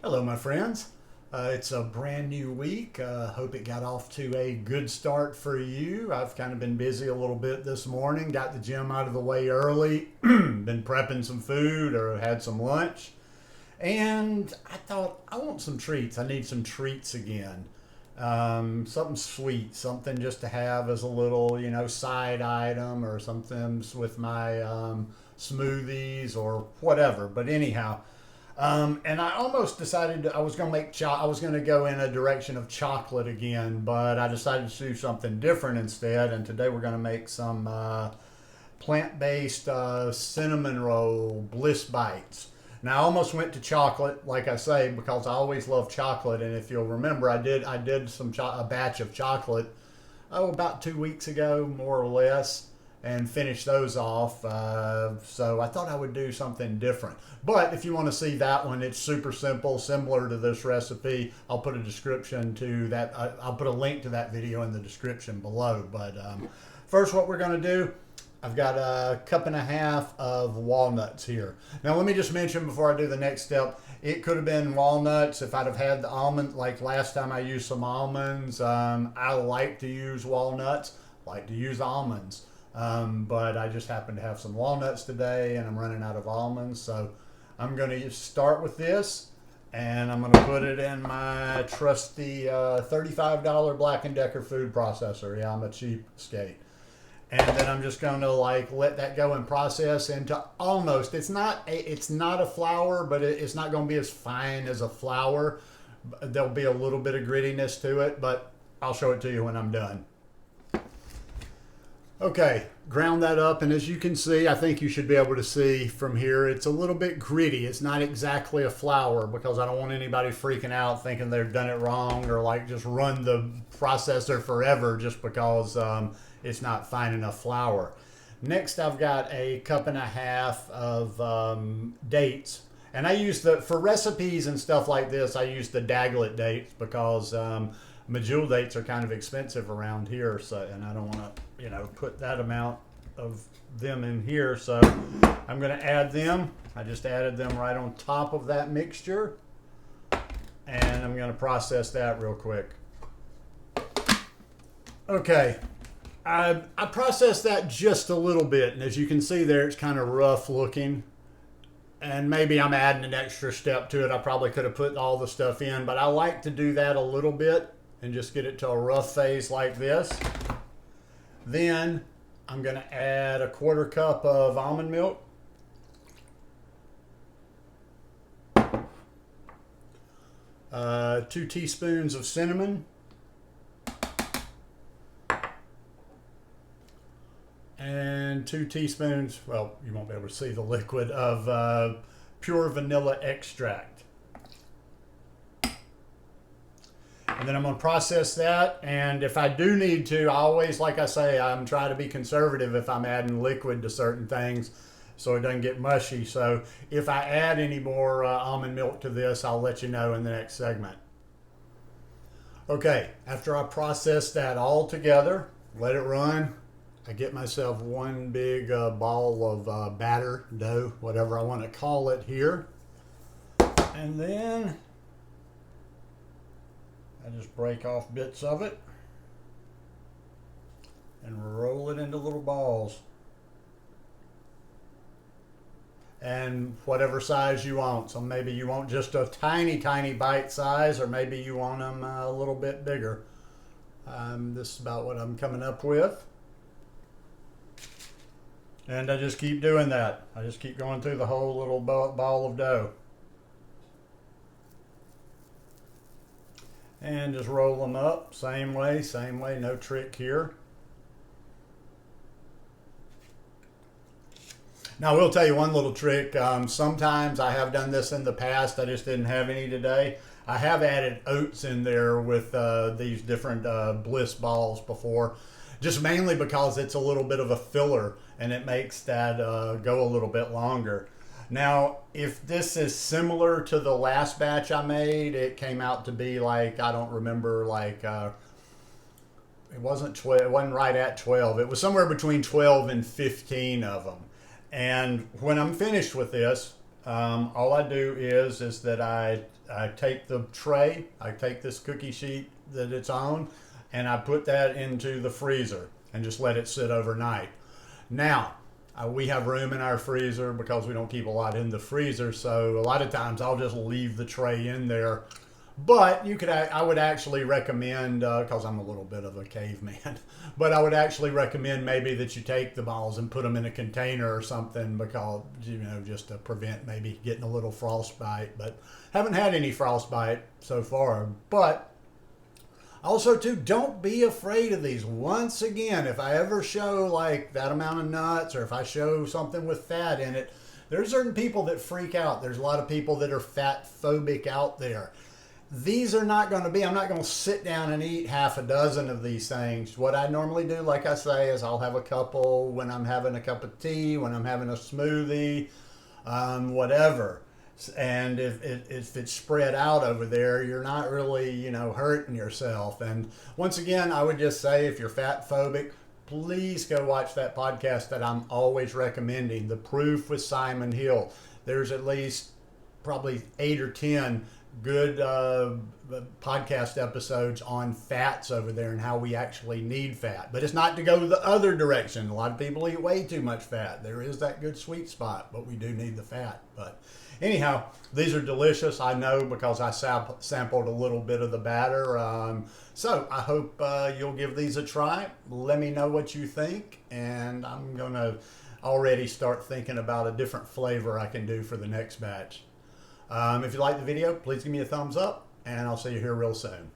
Hello, my friends. It's a brand new week. Hope it got off to a good start for you. I've kind of been busy a little bit this morning. Got the gym out of the way early. Been prepping some food or had some lunch. And I thought, I want some treats. I need some treats again. Something sweet, something just to have as a little, side item or something with my smoothies or whatever. But anyhow, and I almost decided I was going to I was going to go in a direction of chocolate again, but I decided to do something different instead. And today we're going to make some plant-based cinnamon roll Bliss bites. Now I almost went to chocolate, like I say, because I always love chocolate. And if you'll remember, I did a batch of chocolate about 2 weeks ago, more or less, and finish those off. So I thought I would do something different. But if you want to see that one, it's super simple, similar to this recipe. I'll put a description to that. I'll put a link to that video in the description below. But first, what we're going to do, I've got a cup and a half of walnuts here. Now, let me just mention before I do the next step, it could have been walnuts if I'd have had the almond, like last time I used some almonds. I like to use walnuts, like to use almonds. But I just happen to have some walnuts today and I'm running out of almonds. So I'm going to start with this and I'm going to put it in my trusty $35 Black & Decker food processor. Yeah, I'm a cheapskate. And then I'm just going to let that go and process into almost, it's not a flour, but it's not going to be as fine as a flour. There'll be a little bit of grittiness to it, but I'll show it to you when I'm done. Okay, ground that up, and as you can see, I think you should be able to see from here, it's a little bit gritty. It's not exactly a flour because I don't want anybody freaking out thinking they've done it wrong or just run the processor forever just because it's not fine enough flour. Next, I've got a cup and a half of dates. And I use for recipes and stuff like this, I use the Daglet dates because Medjool dates are kind of expensive around here. So, and I don't want to, put that amount of them in here. So I'm going to add them. I just added them right on top of that mixture. And I'm going to process that real quick. Okay. I processed that just a little bit, and as you can see there, it's kind of rough looking, and maybe I'm adding an extra step to it. I probably could have put all the stuff in, but I like to do that a little bit and just get it to a rough phase like this. Then I'm going to add a 1/4 cup of almond milk, two teaspoons of cinnamon, and 2 teaspoons, well, you won't be able to see the liquid, of pure vanilla extract. And then I'm going to process that, and if I do need to, I always, like I say, I'm trying to be conservative if I'm adding liquid to certain things so it doesn't get mushy. So if I add any more almond milk to this, I'll let you know in the next segment. Okay, after I process that all together, let it run, I get myself one big ball of batter, dough, whatever I want to call it here. And then I just break off bits of it and roll it into little balls. And whatever size you want. So maybe you want just a tiny, tiny bite size, or maybe you want them a little bit bigger. This is about what I'm coming up with. And I just keep doing that. I just keep going through the whole little ball of dough. And just roll them up, same way, no trick here. Now I will tell you one little trick. Sometimes I have done this in the past, I just didn't have any today. I have added oats in there with these different Bliss balls before, just mainly because it's a little bit of a filler and it makes that go a little bit longer. Now, if this is similar to the last batch I made, it came out to be I don't remember, it wasn't 12, it wasn't right at 12. It was somewhere between 12 and 15 of them. And when I'm finished with this, All I do is that I take the tray, I take this cookie sheet that it's on, and I put that into the freezer and just let it sit overnight. Now, we have room in our freezer because we don't keep a lot in the freezer, so a lot of times I'll just leave the tray in there. But I would actually recommend, because I'm a little bit of a caveman, but I would actually recommend maybe that you take the balls and put them in a container or something, because, just to prevent maybe getting a little frostbite. But haven't had any frostbite so far. But also, too, don't be afraid of these. Once again, if I ever show like that amount of nuts, or if I show something with fat in it, there's certain people that freak out. There's a lot of people that are fat phobic out there. These are not going to be, I'm not going to sit down and eat half a dozen of these things. What I normally do, like I say, is I'll have a couple when I'm having a cup of tea, when I'm having a smoothie, whatever. And if it's spread out over there, you're not really, hurting yourself. And once again, I would just say, if you're fat phobic, please go watch that podcast that I'm always recommending, The Proof with Simon Hill. There's at least probably 8 or 10 good podcast episodes on fats over there and how we actually need fat. But it's not to go the other direction. A lot of people eat way too much fat. There is that good sweet spot, but we do need the fat. But anyhow, these are delicious. I know, because I sampled a little bit of the batter. So I hope you'll give these a try. Let me know what you think, and I'm going to already start thinking about a different flavor I can do for the next batch. If you like the video, please give me a thumbs up, and I'll see you here real soon.